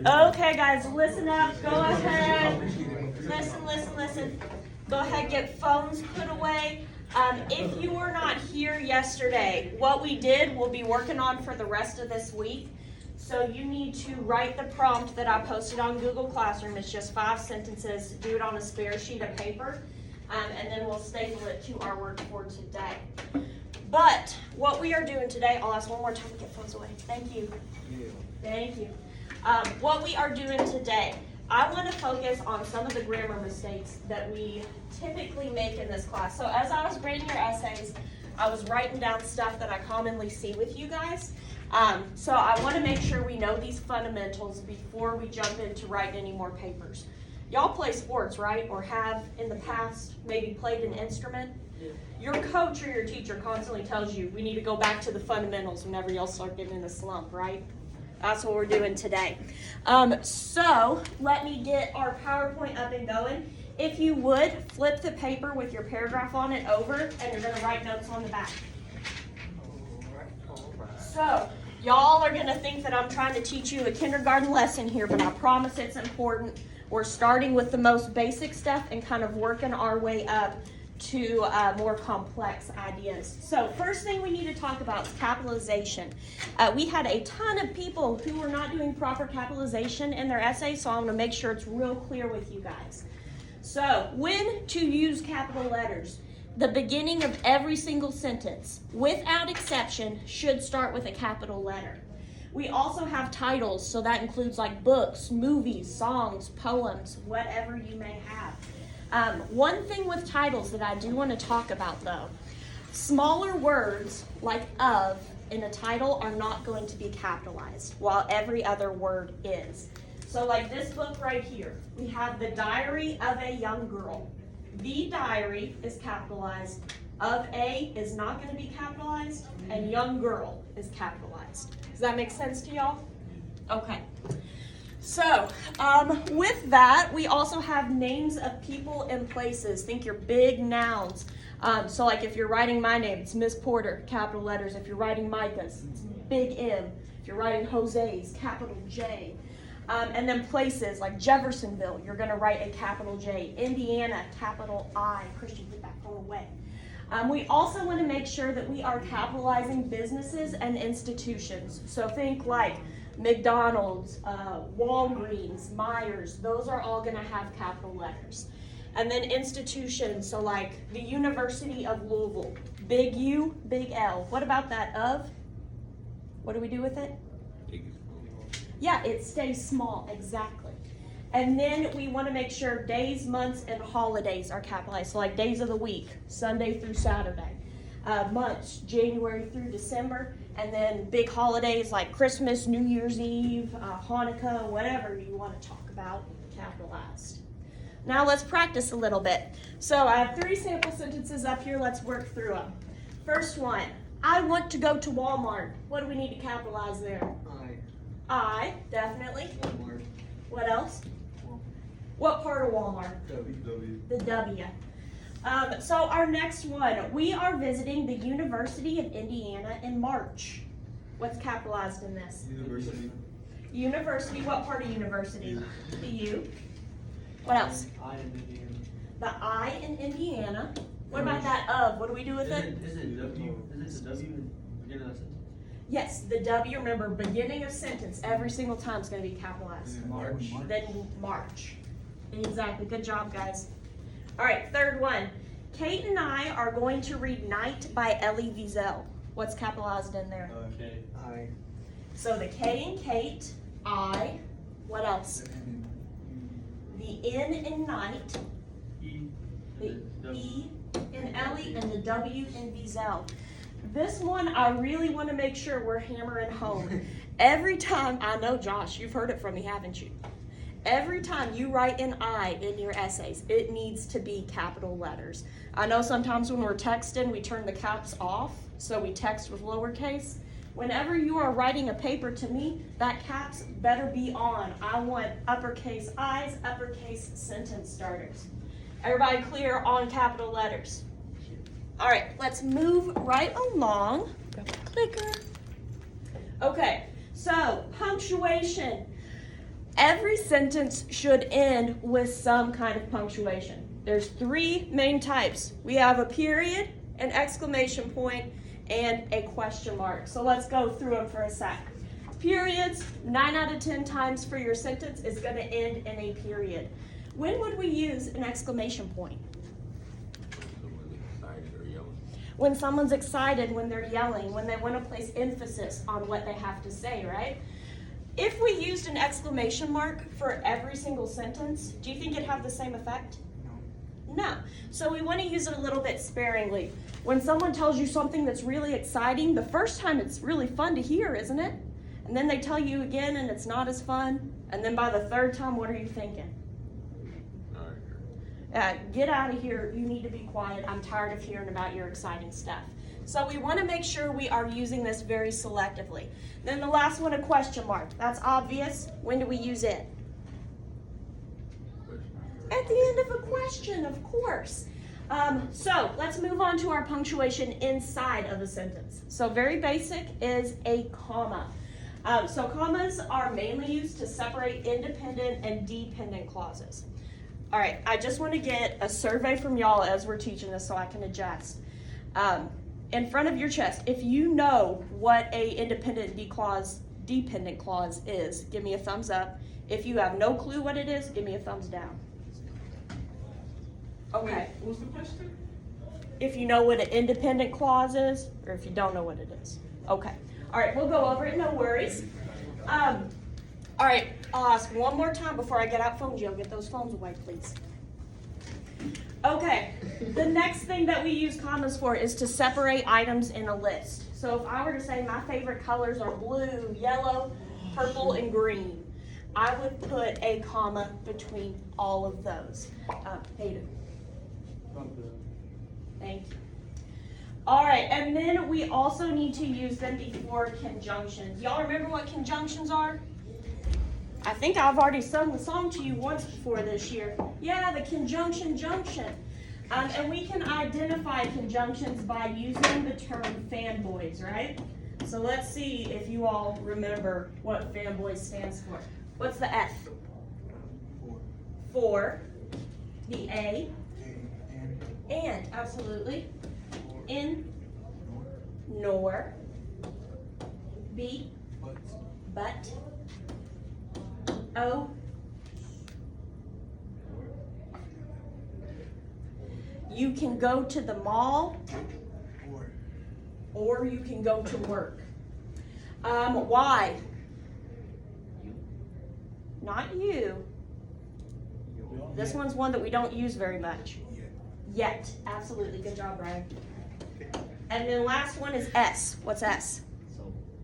Okay, guys, listen up. Go ahead. Listen. Go ahead, get phones put away. If you were not here yesterday, what we did, we'll be working on for the rest of this week. So you need to write the prompt that I posted on Google Classroom. It's just 5 sentences. Do it on a spare sheet of paper, and then we'll staple it to our work for today. But what we are doing today, I'll ask one more time to get phones away. Thank you. Thank you. What we are doing today, I want to focus on some of the grammar mistakes that we typically make in this class. So as I was grading your essays, I was writing down stuff that I commonly see with you guys. So I want to make sure we know these fundamentals before we jump into writing any more papers. Y'all play sports, right? Or have in the past maybe played an instrument? Yeah. Your coach or your teacher constantly tells you we need to go back to the fundamentals whenever y'all start getting in a slump, right? That's what we're doing today. So let me get our PowerPoint up and going. If you would, flip the paper with your paragraph on it over, and you're going to write notes on the back. So y'all are going to think that I'm trying to teach you a kindergarten lesson here, but I promise it's important. We're starting with the most basic stuff and kind of working our way up to more complex ideas. So first thing we need to talk about is capitalization. We had a ton of people who were not doing proper capitalization in their essays, so I'm going to make sure it's real clear with you guys. So when to use capital letters. The beginning of every single sentence, without exception, should start with a capital letter. We also have titles, so that includes like books, movies, songs, poems, whatever you may have. One thing with titles that I do want to talk about though, smaller words like of in a title are not going to be capitalized, while every other word is. So like this book right here, we have The Diary of a Young Girl. The diary is capitalized, of a is not going to be capitalized, and young girl is capitalized. Does that make sense to y'all? Okay. So, with that, we also have names of people and places. Think your big nouns. So like if you're writing my name, it's Miss Porter, capital letters. If you're writing Micah's, it's big M. If you're writing Jose's, capital J. And then places like Jeffersonville, you're going to write a capital J. Indiana, capital I. Christian, get that phone away. We also want to make sure that we are capitalizing businesses and institutions. So think like McDonald's, Walgreens, Myers, those are all going to have capital letters. And then institutions, so like the University of Louisville, big U, big L. What about that of? What do we do with it? Yeah, it stays small, exactly. And then we want to make sure days, months, and holidays are capitalized. So like days of the week, Sunday through Saturday. Months, January through December. And then big holidays like Christmas, New Year's Eve, Hanukkah, whatever you want to talk about, capitalized. Now let's practice a little bit. So I have 3 sample sentences up here. Let's work through them. First one, I want to go to Walmart. What do we need to capitalize there? I, definitely. Walmart. What else? Walmart. What part of Walmart? W. The W. So our next one, we are visiting the University of Indiana in March. What's capitalized in this? University. University, what part of university? The U. What else? I in Indiana. The I in Indiana. What about that of? What do we do with it? Is it W? Is it the W in the beginning of the sentence? Yes, the W, remember, beginning of sentence, every single time is going to be capitalized. March. Then March. Exactly. Good job, guys. All right, third one. Kate and I are going to read Night by Elie Wiesel. What's capitalized in there? K. I. So the K in Kate, I. What else? The N in night. E. The E in Elie and the W in Wiesel. This one, I really want to make sure we're hammering home. Every time, I know, Josh, you've heard it from me, haven't you? Every time you write an I in your essays, it needs to be capital letters. I know sometimes when we're texting, we turn the caps off, so we text with lowercase. Whenever you are writing a paper to me, that caps better be on. I want uppercase I's, uppercase sentence starters. Everybody clear on capital letters? All right, let's move right along. Grab a clicker. Okay, so punctuation. Every sentence should end with some kind of punctuation. There's three main types. We have a period, an exclamation point, and a question mark. So let's go through them for a sec. Periods, 9 out of 10 times for your sentence is going to end in a period. When would we use an exclamation point? When someone's excited, when they're yelling, when they want to place emphasis on what they have to say, right? If we used an exclamation mark for every single sentence, do you think it'd have the same effect? No. So we want to use it a little bit sparingly. When someone tells you something that's really exciting, the first time it's really fun to hear, isn't it? And then they tell you again and it's not as fun. And then by the third time, what are you thinking? Get out of here. You need to be quiet. I'm tired of hearing about your exciting stuff. So we want to make sure we are using this very selectively. Then the last one, a question mark. That's obvious. When do we use it? At the end of a question, of course. So let's move on to our punctuation inside of a sentence. So very basic is a comma. So commas are mainly used to separate independent and dependent clauses. All right, I just want to get a survey from y'all as we're teaching this so I can adjust. In front of your chest, if you know what a independent dependent clause is, give me a thumbs up. If you have no clue what it is, give me a thumbs down. Okay. What was the question? If you know what an independent clause is, or if you don't know what it is. Okay. All right, we'll go over it, no worries. All right, I'll ask one more time before I get out phone jail. Get those phones away, please. Okay, the next thing that we use commas for is to separate items in a list. So if I were to say my favorite colors are blue, yellow, purple, and green, I would put a comma between all of those. Hayden. Thank you. All right, and then we also need to use them before conjunctions. Y'all remember what conjunctions are? I think I've already sung the song to you once before this year. Yeah, the conjunction junction. And we can identify conjunctions by using the term fanboys, right? So let's see if you all remember what fanboys stands for. What's the F? For. The A. And, absolutely. In. Nor. B. But. O. You can go to the mall, or you can go to work. Why? Not you. This one's one that we don't use very much. Yet. Absolutely. Good job, Brian. And then last one is S. What's S?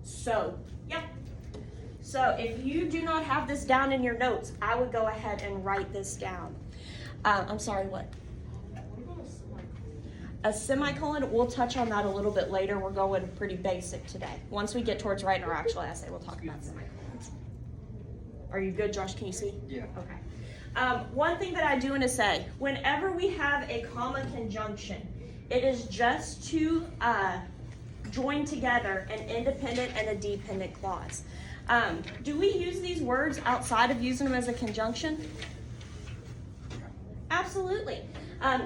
So. Yep. So if you do not have this down in your notes, I would go ahead and write this down. I'm sorry, what? A semicolon, we'll touch on that a little bit later. We're going pretty basic today. Once we get towards writing our actual essay, we'll talk about semicolons. Are you good, Josh? Can you see? Yeah. Okay. One thing that I do want to say, whenever we have a comma conjunction, it is just to join together an independent and a dependent clause. Do we use these words outside of using them as a conjunction? Absolutely.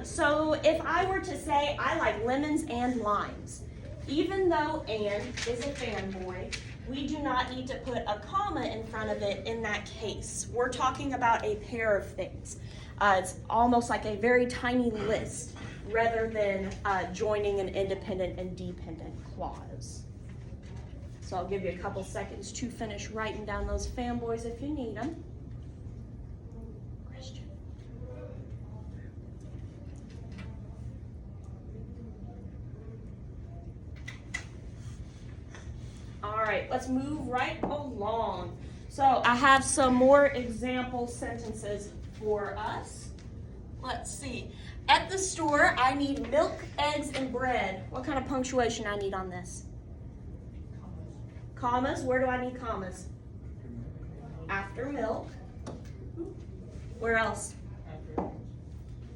So if I were to say I like lemons and limes, even though "and" is a fanboy, we do not need to put a comma in front of it in that case. We're talking about a pair of things. It's almost like a very tiny list rather than joining an independent and dependent clause. So I'll give you a couple seconds to finish writing down those fanboys if you need them. Question. All right, let's move right along. So I have some more example sentences for us. Let's see. At the store, I need milk, eggs, and bread. What kind of punctuation I need on this? Commas. Where do I need commas? After milk. Where else?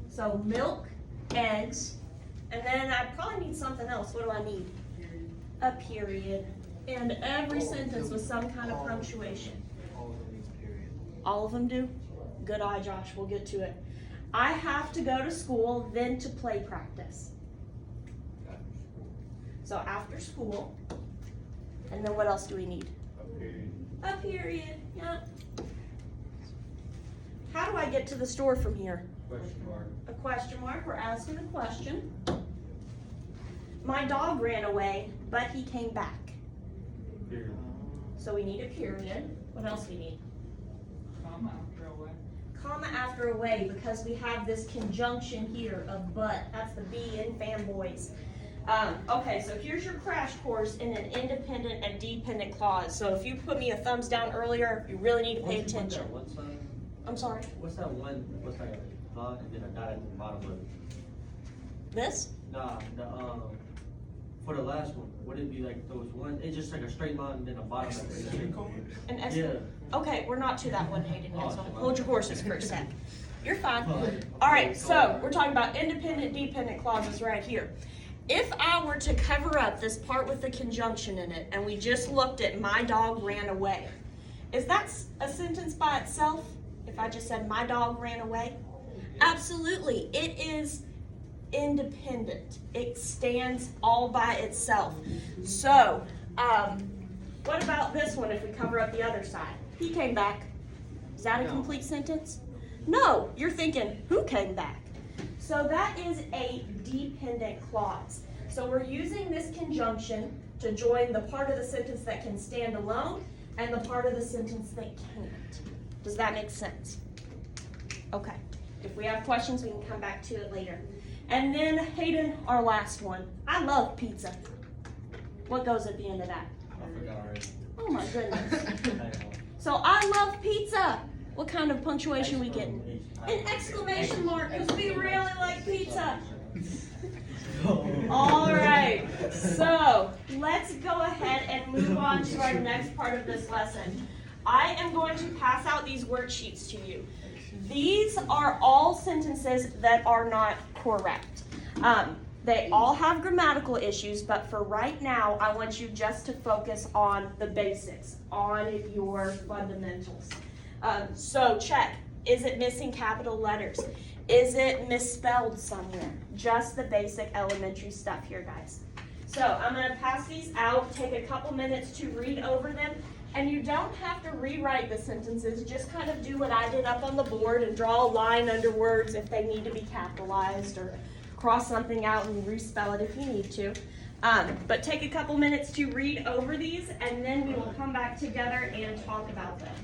So milk, eggs, and then I probably need something else. What do I need? A period. And every sentence with some kind of punctuation. All of them do? Good eye, Josh, we'll get to it. I have to go to school, then to play practice. So after school, and then what else do we need? A period, yeah. How do I get to the store from here? Question mark. A question mark, we're asking a question. My dog ran away, but he came back. Period. So we need a period. What else do we need? Comma after away. Comma after away, because we have this conjunction here of but. That's the B in fanboys. Okay, so here's your crash course in an independent and dependent clause. So if you put me a thumbs down earlier, you really need to pay attention. What's that? I'm sorry. What's that one? What's that? Dot and then a dot at the bottom of it. This? Nah, for the last one, would it be like those one? It's just like a straight line and then a bottom at the end. An Yeah. Okay, we're not to that one, Hayden, yet, so Oh, hold your horses for a sec. You're fine. All right, so we're talking about independent, dependent clauses right here. If I were to cover up this part with the conjunction in it, and we just looked at my dog ran away, is that a sentence by itself? If I just said my dog ran away? Absolutely, it is independent. It stands all by itself. So, what about this one if we cover up the other side? He came back. Is that a No. complete sentence? No, you're thinking, who came back? So that is a dependent clause. So we're using this conjunction to join the part of the sentence that can stand alone and the part of the sentence that can't. Does that make sense? Okay. If we have questions, we can come back to it later. And then Hayden, our last one. I love pizza. What goes at the end of that? I forgot already. Oh my goodness. So I love pizza. What kind of punctuation we getting? An exclamation mark, because we really like pizza. All right, so let's go ahead and move on to our next part of this lesson. I am going to pass out these worksheets to you. These are all sentences that are not correct. They all have grammatical issues, but for right now, I want you just to focus on the basics, on your fundamentals. So check, is it missing capital letters? Is it misspelled somewhere? Just the basic elementary stuff here, guys. So I'm gonna pass these out, take a couple minutes to read over them, and you don't have to rewrite the sentences, just kind of do what I did up on the board and draw a line under words if they need to be capitalized, or cross something out and respell it if you need to. But take a couple minutes to read over these, and then we will come back together and talk about them.